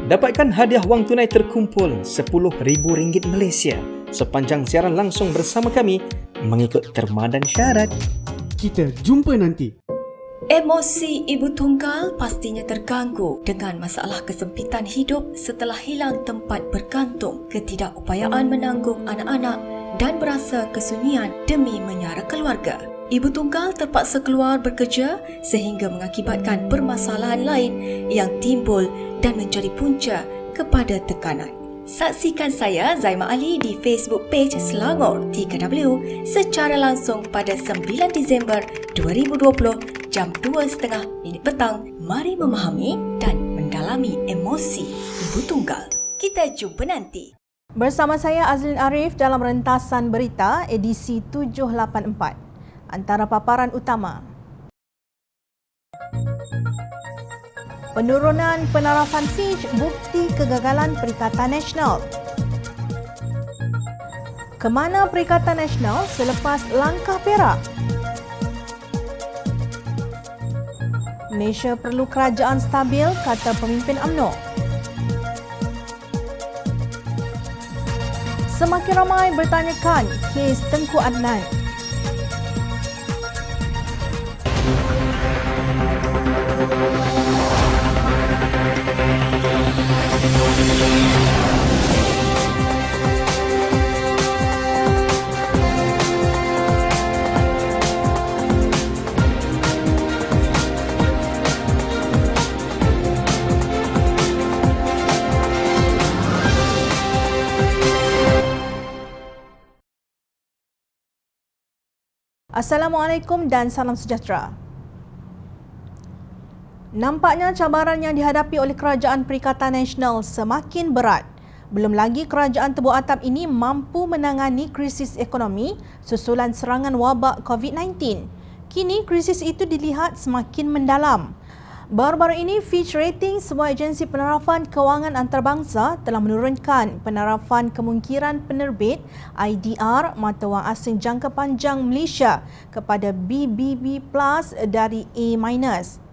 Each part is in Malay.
Dapatkan hadiah wang tunai terkumpul RM10,000 Malaysia sepanjang siaran langsung bersama kami mengikut terma dan syarat. Kita jumpa nanti. Emosi ibu tunggal pastinya terganggu dengan masalah kesempitan hidup setelah hilang tempat bergantung, ketidakupayaan menanggung anak-anak dan berasa kesunyian demi menyara keluarga. Ibu tunggal terpaksa keluar bekerja sehingga mengakibatkan permasalahan lain yang timbul dan menjadi punca kepada tekanan. Saksikan saya Zaima Ali di Facebook page Selangor 3W secara langsung pada 9 Disember 2020 jam 2.30 petang. Mari memahami dan mendalami emosi ibu tunggal. Kita jumpa nanti. Bersama saya Azlin Arif dalam rentasan berita edisi 784. Antara paparan utama: penurunan penarafan Fitch bukti kegagalan Perikatan Nasional. Kemana Perikatan Nasional selepas langkah Perak? Malaysia perlu kerajaan stabil, kata pemimpin UMNO. Semakin ramai bertanyakan kes Tengku Adnan. Assalamualaikum dan salam sejahtera. Nampaknya cabaran yang dihadapi oleh Kerajaan Perikatan Nasional semakin berat. Belum lagi kerajaan Tebuk Atap ini mampu menangani krisis ekonomi susulan serangan wabak COVID-19. Kini krisis itu dilihat semakin mendalam. Baru-baru ini Fitch Ratings, sebuah agensi penarafan kewangan antarabangsa, telah menurunkan penarafan kemungkinan penerbit IDR mata wang asing jangka panjang Malaysia kepada BBB+ dari A-.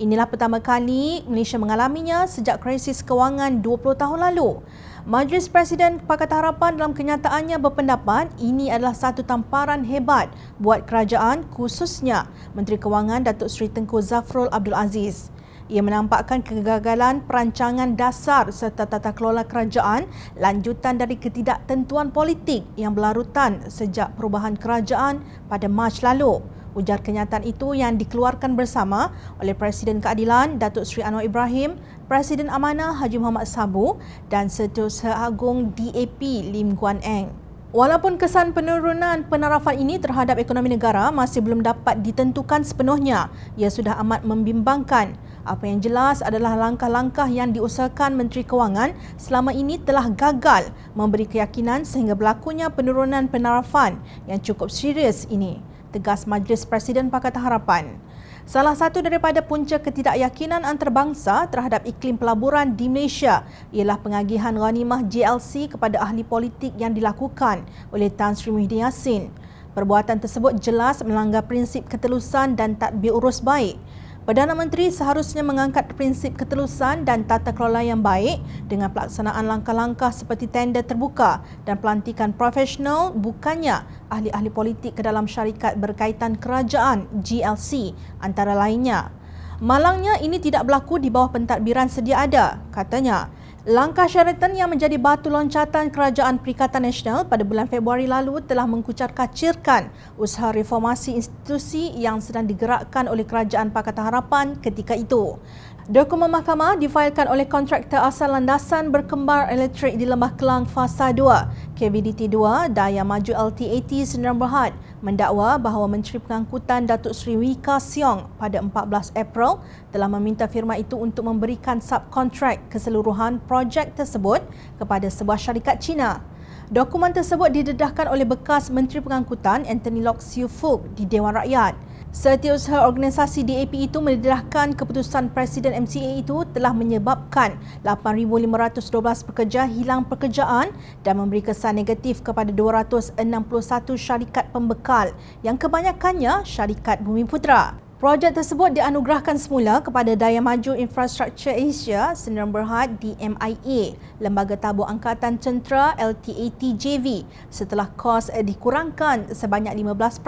Inilah pertama kali Malaysia mengalaminya sejak krisis kewangan 20 tahun lalu. Majlis Presiden Pakatan Harapan dalam kenyataannya berpendapat ini adalah satu tamparan hebat buat kerajaan, khususnya Menteri Kewangan Datuk Seri Tengku Zafrul Abdul Aziz. Ia menampakkan kegagalan perancangan dasar serta tata kelola kerajaan lanjutan dari ketidaktentuan politik yang berlarutan sejak perubahan kerajaan pada Mac lalu. Ujar kenyataan itu yang dikeluarkan bersama oleh Presiden Keadilan Datuk Seri Anwar Ibrahim, Presiden Amanah Haji Muhammad Sabu dan Setiausaha Agung DAP Lim Guan Eng. Walaupun kesan penurunan penarafan ini terhadap ekonomi negara masih belum dapat ditentukan sepenuhnya, ia sudah amat membimbangkan. Apa yang jelas adalah langkah-langkah yang diusahakan Menteri Kewangan selama ini telah gagal memberi keyakinan sehingga berlakunya penurunan penarafan yang cukup serius ini, tegas Majlis Presiden Pakatan Harapan. Salah satu daripada punca ketidakyakinan antarabangsa terhadap iklim pelaburan di Malaysia ialah pengagihan ghanimah JLC kepada ahli politik yang dilakukan oleh Tan Sri Muhyiddin Yassin. Perbuatan tersebut jelas melanggar prinsip ketelusan dan tadbir urus baik. Perdana Menteri seharusnya mengangkat prinsip ketelusan dan tata kelola yang baik dengan pelaksanaan langkah-langkah seperti tender terbuka dan pelantikan profesional, bukannya ahli-ahli politik ke dalam syarikat berkaitan kerajaan GLC antara lainnya. Malangnya ini tidak berlaku di bawah pentadbiran sedia ada, katanya. Langkah Sheraton yang menjadi batu loncatan Kerajaan Perikatan Nasional pada bulan Februari lalu telah mengkucar-kacirkan usaha reformasi institusi yang sedang digerakkan oleh Kerajaan Pakatan Harapan ketika itu. Dokumen mahkamah difailkan oleh kontraktor asal landasan berkembar elektrik di Lembah Kelang Fasa 2, KVDT2 Daya Maju LT80 Sdn Bhd, mendakwa bahawa Menteri Pengangkutan Datuk Seri Wee Ka Siong pada 14 April telah meminta firma itu untuk memberikan subkontrak keseluruhan projek tersebut kepada sebuah syarikat Cina. Dokumen tersebut didedahkan oleh bekas Menteri Pengangkutan Anthony Lok Siu Fook di Dewan Rakyat. Setiausaha organisasi DAP itu mendedahkan keputusan Presiden MCA itu telah menyebabkan 8,512 pekerja hilang pekerjaan dan memberi kesan negatif kepada 261 syarikat pembekal yang kebanyakannya syarikat Bumi Putra. Projek tersebut dianugerahkan semula kepada Daya Maju Infrastruktur Asia Sdn Bhd DMIA, Lembaga Tabur Angkatan Tentera LTATJV setelah kos dikurangkan sebanyak 15%.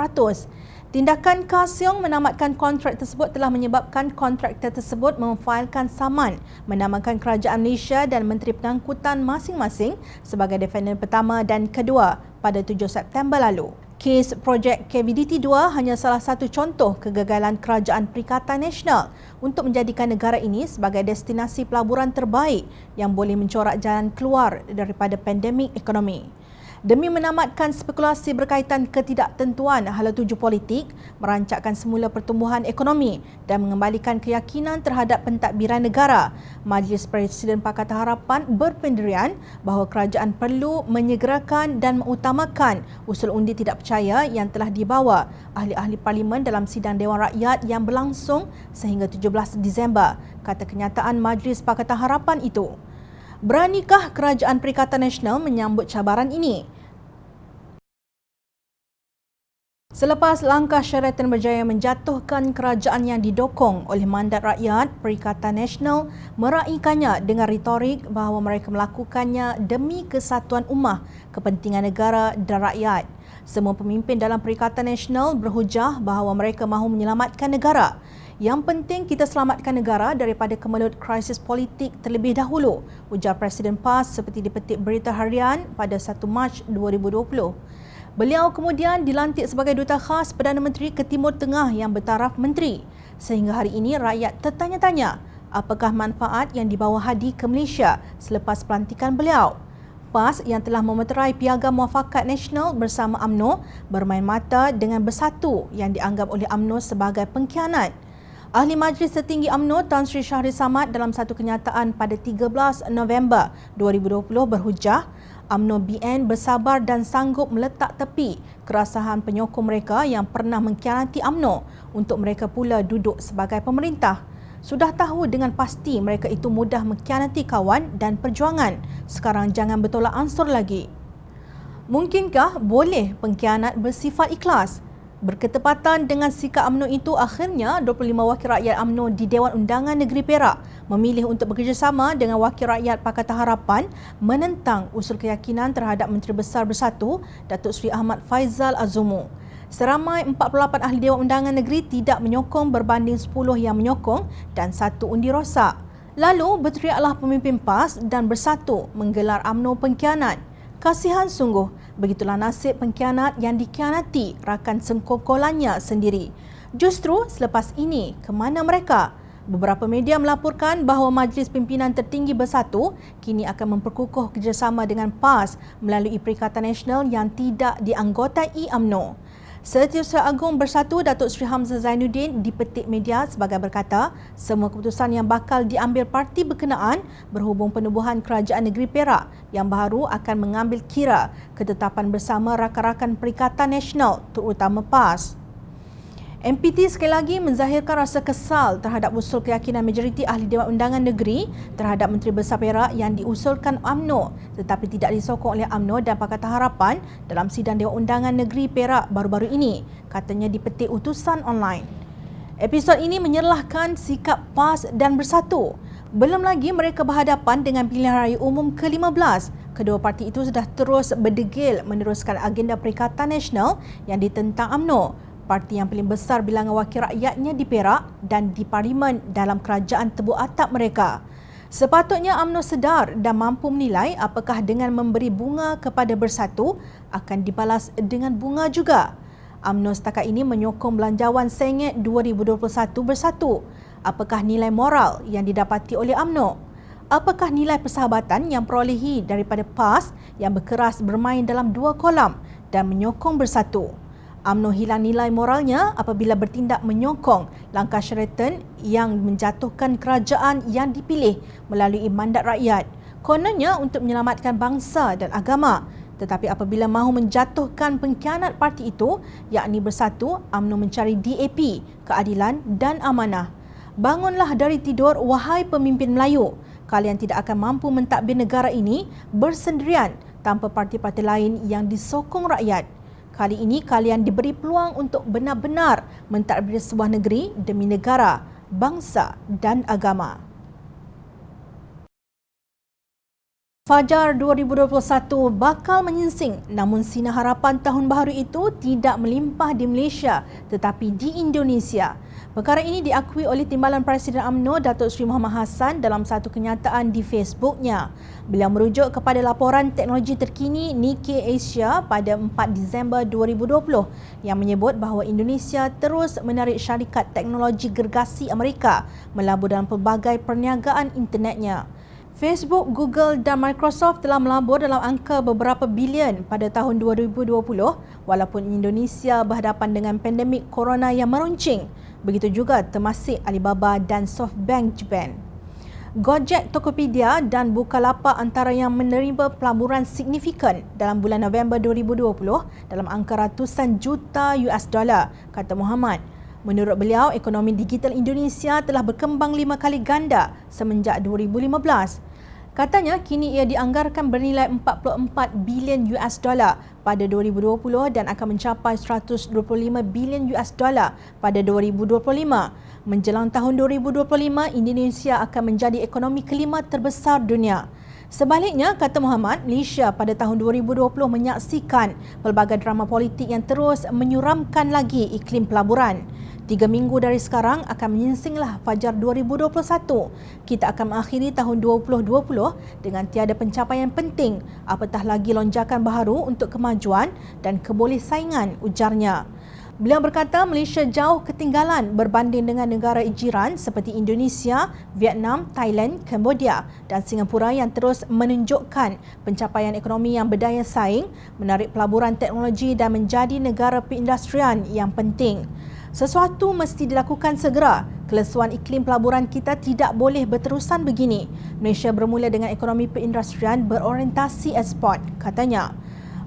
Tindakan Kah Siong menamatkan kontrak tersebut telah menyebabkan kontraktor tersebut memfailkan saman menamakan Kerajaan Malaysia dan Menteri Pengangkutan masing-masing sebagai defendant pertama dan kedua pada 7 September lalu. Kes projek KVDT2 hanya salah satu contoh kegagalan Kerajaan Perikatan Nasional untuk menjadikan negara ini sebagai destinasi pelaburan terbaik yang boleh mencorak jalan keluar daripada pandemik ekonomi. Demi menamatkan spekulasi berkaitan ketidaktentuan hala tuju politik, merancakkan semula pertumbuhan ekonomi dan mengembalikan keyakinan terhadap pentadbiran negara, Majlis Presiden Pakatan Harapan berpendirian bahawa kerajaan perlu menyegerakan dan mengutamakan usul undi tidak percaya yang telah dibawa ahli-ahli parlimen dalam sidang Dewan Rakyat yang berlangsung sehingga 17 Disember, kata kenyataan Majlis Pakatan Harapan itu. Beranikah Kerajaan Perikatan Nasional menyambut cabaran ini? Selepas langkah Sheraton berjaya menjatuhkan kerajaan yang didokong oleh mandat rakyat, Perikatan Nasional meraihkannya dengan retorik bahawa mereka melakukannya demi kesatuan ummah, kepentingan negara dan rakyat. Semua pemimpin dalam Perikatan Nasional berhujah bahawa mereka mahu menyelamatkan negara. Yang penting kita selamatkan negara daripada kemelut krisis politik terlebih dahulu, ujar Presiden PAS seperti dipetik Berita Harian pada 1 Mac 2020. Beliau kemudian dilantik sebagai Duta Khas Perdana Menteri ke Timur Tengah yang bertaraf menteri. Sehingga hari ini rakyat tertanya-tanya apakah manfaat yang dibawa Hadi ke Malaysia selepas pelantikan beliau. PAS yang telah memeterai Piagam Muafakat Nasional bersama UMNO bermain mata dengan Bersatu yang dianggap oleh UMNO sebagai pengkhianat. Ahli Majlis Tertinggi UMNO Tan Sri Shahriz Samad dalam satu kenyataan pada 13 November 2020 berhujah UMNO BN bersabar dan sanggup meletak tepi kerasahan penyokong mereka yang pernah mengkhianati UMNO untuk mereka pula duduk sebagai pemerintah. Sudah tahu dengan pasti mereka itu mudah mengkhianati kawan dan perjuangan. Sekarang jangan bertolak ansur lagi. Mungkinkah boleh pengkhianat bersifat ikhlas? Berketepatan dengan sikap UMNO itu, akhirnya 25 wakil rakyat UMNO di Dewan Undangan Negeri Perak memilih untuk bekerjasama dengan wakil rakyat Pakatan Harapan menentang usul keyakinan terhadap Menteri Besar Bersatu Datuk Seri Ahmad Faizal Azumu. Seramai 48 ahli Dewan Undangan Negeri tidak menyokong berbanding 10 yang menyokong dan 1 undi rosak. Lalu berteriaklah pemimpin PAS dan Bersatu menggelar UMNO pengkhianat. Kasihan sungguh, begitulah nasib pengkhianat yang dikhianati rakan sengkokolannya sendiri. Justru selepas ini, ke mana mereka? Beberapa media melaporkan bahawa Majlis Pimpinan Tertinggi Bersatu kini akan memperkukuh kerjasama dengan PAS melalui Perikatan Nasional yang tidak dianggotai UMNO. Setiausaha Agung Bersatu Datuk Seri Hamzah Zainuddin dipetik media sebagai berkata, semua keputusan yang bakal diambil parti berkenaan berhubung penubuhan Kerajaan Negeri Perak yang baru akan mengambil kira ketetapan bersama rakan-rakan Perikatan Nasional terutama PAS. MPT sekali lagi menzahirkan rasa kesal terhadap usul keyakinan majoriti ahli Dewan Undangan Negeri terhadap Menteri Besar Perak yang diusulkan UMNO tetapi tidak disokong oleh UMNO dan Pakatan Harapan dalam sidang Dewan Undangan Negeri Perak baru-baru ini, katanya dipetik utusan online. Episod ini menyerlahkan sikap PAS dan Bersatu. Belum lagi mereka berhadapan dengan pilihan raya umum ke-15. Kedua parti itu sudah terus berdegil meneruskan agenda Perikatan Nasional yang ditentang UMNO. Parti yang paling besar bilangan wakil rakyatnya di Perak dan di Parlimen dalam kerajaan tebuk atap mereka. Sepatutnya UMNO sedar dan mampu menilai apakah dengan memberi bunga kepada Bersatu akan dibalas dengan bunga juga. UMNO setakat ini menyokong belanjawan sengit 2021 Bersatu. Apakah nilai moral yang didapati oleh UMNO? Apakah nilai persahabatan yang perolehi daripada PAS yang berkeras bermain dalam 2 kolam dan menyokong Bersatu? UMNO hilang nilai moralnya apabila bertindak menyokong langkah Sheraton yang menjatuhkan kerajaan yang dipilih melalui mandat rakyat. Kononnya untuk menyelamatkan bangsa dan agama. Tetapi apabila mahu menjatuhkan pengkhianat parti itu, yakni Bersatu, UMNO mencari DAP, keadilan dan amanah. Bangunlah dari tidur, wahai pemimpin Melayu. Kalian tidak akan mampu mentadbir negara ini bersendirian tanpa parti-parti lain yang disokong rakyat. Kali ini kalian diberi peluang untuk benar-benar mentadbir sebuah negeri demi negara, bangsa dan agama. Fajar 2021 bakal menyingsing, namun sinar harapan tahun baharu itu tidak melimpah di Malaysia tetapi di Indonesia. Perkara ini diakui oleh Timbalan Presiden UMNO Datuk Seri Muhammad Hassan dalam satu kenyataan di Facebooknya. Beliau merujuk kepada laporan teknologi terkini Nikkei Asia pada 4 Disember 2020 yang menyebut bahawa Indonesia terus menarik syarikat teknologi gergasi Amerika melabur dalam pelbagai perniagaan internetnya. Facebook, Google dan Microsoft telah melabur dalam angka beberapa bilion pada tahun 2020 walaupun Indonesia berhadapan dengan pandemik corona yang meruncing. Begitu juga termasuk Alibaba dan SoftBank Japan. Gojek, Tokopedia dan Bukalapak antara yang menerima pelaburan signifikan dalam bulan November 2020 dalam angka ratusan juta US dollar, kata Muhammad. Menurut beliau, ekonomi digital Indonesia telah berkembang 5 kali ganda semenjak 2015. Katanya, kini ia dianggarkan bernilai 44 bilion US dollar pada 2020 dan akan mencapai 125 bilion US dollar pada 2025. Menjelang tahun 2025, Indonesia akan menjadi ekonomi kelima terbesar dunia. Sebaliknya, kata Muhammad, Malaysia pada tahun 2020 menyaksikan pelbagai drama politik yang terus menyuramkan lagi iklim pelaburan. 3 minggu dari sekarang akan menyingsinglah Fajar 2021. Kita akan mengakhiri tahun 2020 dengan tiada pencapaian penting, apatah lagi lonjakan baharu untuk kemajuan dan kebolehsaingan, ujarnya. Beliau berkata Malaysia jauh ketinggalan berbanding dengan negara jiran seperti Indonesia, Vietnam, Thailand, Cambodia dan Singapura yang terus menunjukkan pencapaian ekonomi yang berdaya saing, menarik pelaburan teknologi dan menjadi negara perindustrian yang penting. Sesuatu mesti dilakukan segera. Kelesuan iklim pelaburan kita tidak boleh berterusan begini. Malaysia bermula dengan ekonomi perindustrian berorientasi ekspor, katanya.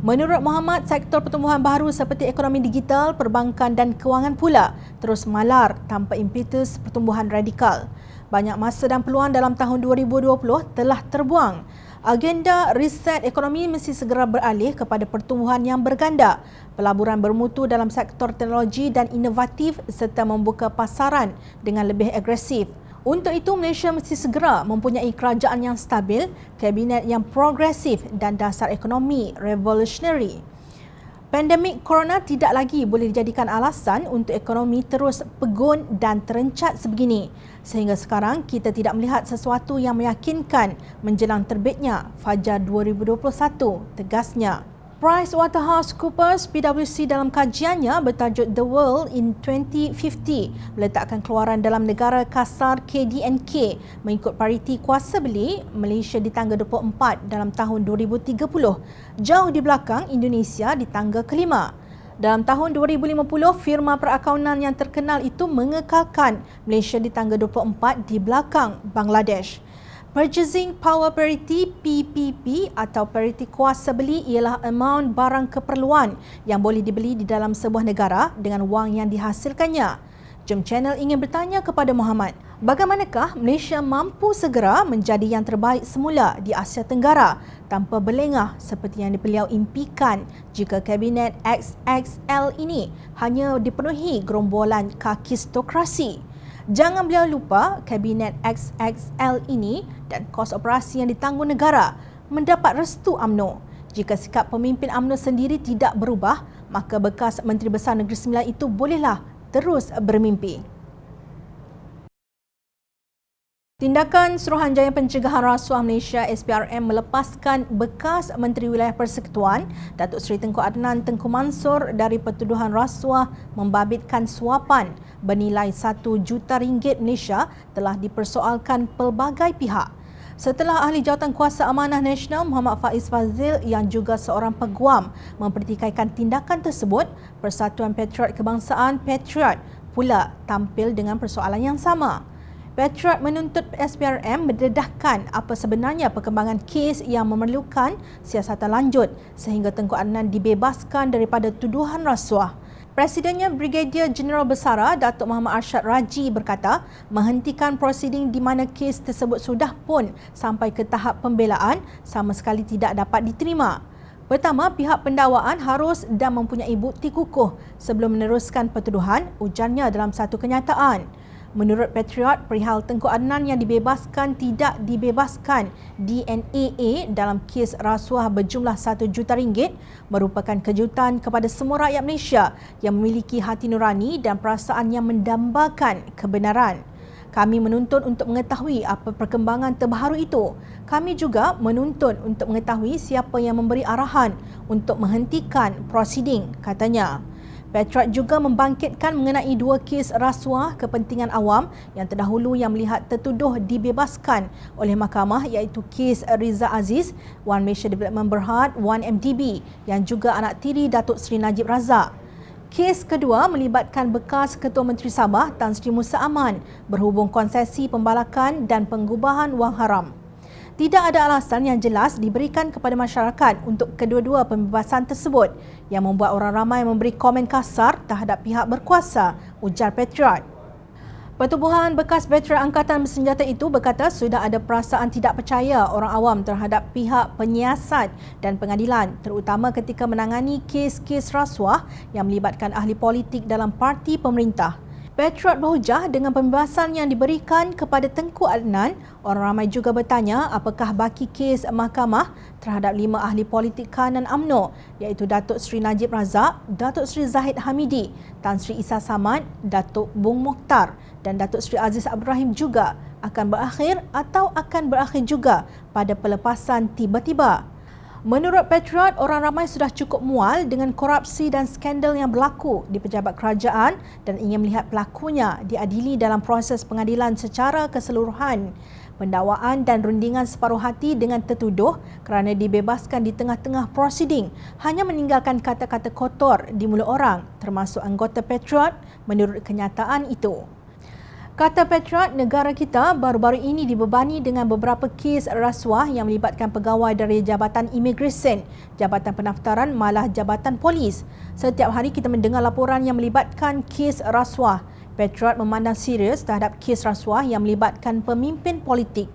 Menurut Muhammad, sektor pertumbuhan baru seperti ekonomi digital, perbankan dan kewangan pula terus malar tanpa impetus pertumbuhan radikal. Banyak masa dan peluang dalam tahun 2020 telah terbuang. Agenda riset ekonomi mesti segera beralih kepada pertumbuhan yang berganda, pelaburan bermutu dalam sektor teknologi dan inovatif serta membuka pasaran dengan lebih agresif. Untuk itu, Malaysia mesti segera mempunyai kerajaan yang stabil, kabinet yang progresif dan dasar ekonomi revolutionary. Pandemik corona tidak lagi boleh dijadikan alasan untuk ekonomi terus pegun dan terencat sebegini. Sehingga sekarang kita tidak melihat sesuatu yang meyakinkan menjelang terbitnya Fajar 2021, tegasnya. PricewaterhouseCoopers PwC dalam kajiannya bertajuk The World in 2050 meletakkan keluaran dalam negara kasar KDNK mengikut pariti kuasa beli Malaysia di tangga 24 dalam tahun 2030, jauh di belakang Indonesia di tangga kelima. Dalam tahun 2050, firma perakaunan yang terkenal itu mengekalkan Malaysia di tangga 24 di belakang Bangladesh. Purchasing Power Parity PPP atau pariti kuasa beli ialah amount barang keperluan yang boleh dibeli di dalam sebuah negara dengan wang yang dihasilkannya. Jom Channel ingin bertanya kepada Muhammad, bagaimanakah Malaysia mampu segera menjadi yang terbaik semula di Asia Tenggara tanpa berlengah seperti yang beliau impikan jika Kabinet XXL ini hanya dipenuhi gerombolan kakistokrasi? Jangan beliau lupa, Kabinet XXL ini dan kos operasi yang ditanggung negara mendapat restu UMNO. Jika sikap pemimpin UMNO sendiri tidak berubah, maka bekas Menteri Besar Negeri Sembilan itu bolehlah terus bermimpi. Tindakan Suruhanjaya Pencegahan Rasuah Malaysia SPRM melepaskan bekas Menteri Wilayah Persekutuan Datuk Seri Tengku Adnan Tengku Mansur dari pertuduhan rasuah membabitkan suapan bernilai RM1 juta Malaysia telah dipersoalkan pelbagai pihak. Setelah Ahli Jawatan Kuasa Amanah Nasional Muhammad Faiz Fazil yang juga seorang peguam mempertikaikan tindakan tersebut, Persatuan Patriot Kebangsaan Patriot pula tampil dengan persoalan yang sama. Patriot menuntut SPRM mendedahkan apa sebenarnya perkembangan kes yang memerlukan siasatan lanjut sehingga Tengku Adnan dibebaskan daripada tuduhan rasuah. Presidennya Brigadier Jeneral Bersara Datuk Muhammad Arsyad Raji berkata menghentikan prosiding di mana kes tersebut sudah pun sampai ke tahap pembelaan sama sekali tidak dapat diterima. Pertama, pihak pendakwaan harus dan mempunyai bukti kukuh sebelum meneruskan pertuduhan, ujarnya dalam satu kenyataan. Menurut Patriot, perihal Tengku Adnan yang dibebaskan tidak dibebaskan DNAA dalam kes rasuah berjumlah RM1 juta merupakan kejutan kepada semua rakyat Malaysia yang memiliki hati nurani dan perasaan yang mendambakan kebenaran. Kami menuntut untuk mengetahui apa perkembangan terbaru itu. Kami juga menuntut untuk mengetahui siapa yang memberi arahan untuk menghentikan prosiding, katanya. Patriot juga membangkitkan mengenai 2 kes rasuah kepentingan awam yang terdahulu yang melihat tertuduh dibebaskan oleh mahkamah, iaitu kes Riza Aziz, One Malaysia Development Berhad, 1MDB yang juga anak tiri Datuk Seri Najib Razak. Kes kedua melibatkan bekas Ketua Menteri Sabah Tan Sri Musa Aman berhubung konsesi pembalakan dan pengubahan wang haram. Tidak ada alasan yang jelas diberikan kepada masyarakat untuk kedua-dua pembebasan tersebut yang membuat orang ramai memberi komen kasar terhadap pihak berkuasa, ujar Patriot. Pertubuhan bekas veteran Angkatan Bersenjata itu berkata sudah ada perasaan tidak percaya orang awam terhadap pihak penyiasat dan pengadilan, terutama ketika menangani kes-kes rasuah yang melibatkan ahli politik dalam parti pemerintah. Patriot berhujah dengan pembebasan yang diberikan kepada Tengku Adnan. Orang ramai juga bertanya apakah baki kes mahkamah terhadap 5 ahli politik kanan UMNO, iaitu Datuk Seri Najib Razak, Datuk Seri Zahid Hamidi, Tan Sri Isa Samad, Datuk Bung Mokhtar dan Datuk Seri Aziz Abdul Rahim juga akan berakhir atau akan berakhir juga pada pelepasan tiba-tiba. Menurut Patriot, orang ramai sudah cukup mual dengan korupsi dan skandal yang berlaku di pejabat kerajaan dan ingin melihat pelakunya diadili dalam proses pengadilan secara keseluruhan. Pendakwaan dan rundingan separuh hati dengan tertuduh kerana dibebaskan di tengah-tengah prosiding hanya meninggalkan kata-kata kotor di mulut orang, termasuk anggota Patriot, menurut kenyataan itu. Kata Patriot, negara kita baru-baru ini dibebani dengan beberapa kes rasuah yang melibatkan pegawai dari Jabatan Imigresen, Jabatan Pendaftaran malah Jabatan Polis. Setiap hari kita mendengar laporan yang melibatkan kes rasuah. Patriot memandang serius terhadap kes rasuah yang melibatkan pemimpin politik.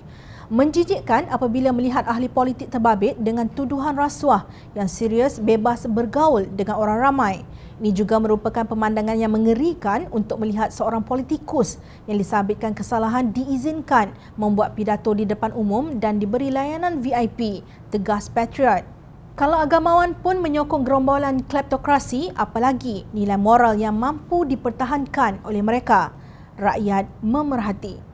Menjijikkan apabila melihat ahli politik terbabit dengan tuduhan rasuah yang serius bebas bergaul dengan orang ramai. Ini juga merupakan pemandangan yang mengerikan untuk melihat seorang politikus yang disabitkan kesalahan diizinkan membuat pidato di depan umum dan diberi layanan VIP, tegas Patriot. Kalau agamawan pun menyokong gerombolan kleptokrasi, apalagi nilai moral yang mampu dipertahankan oleh mereka. Rakyat memerhati.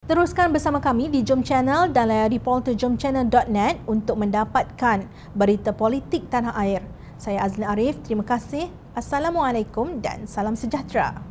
Teruskan bersama kami di Jom Channel dan layari polterjomchannel.net untuk mendapatkan berita politik tanah air. Saya Azlin Arif, terima kasih. Assalamualaikum dan salam sejahtera.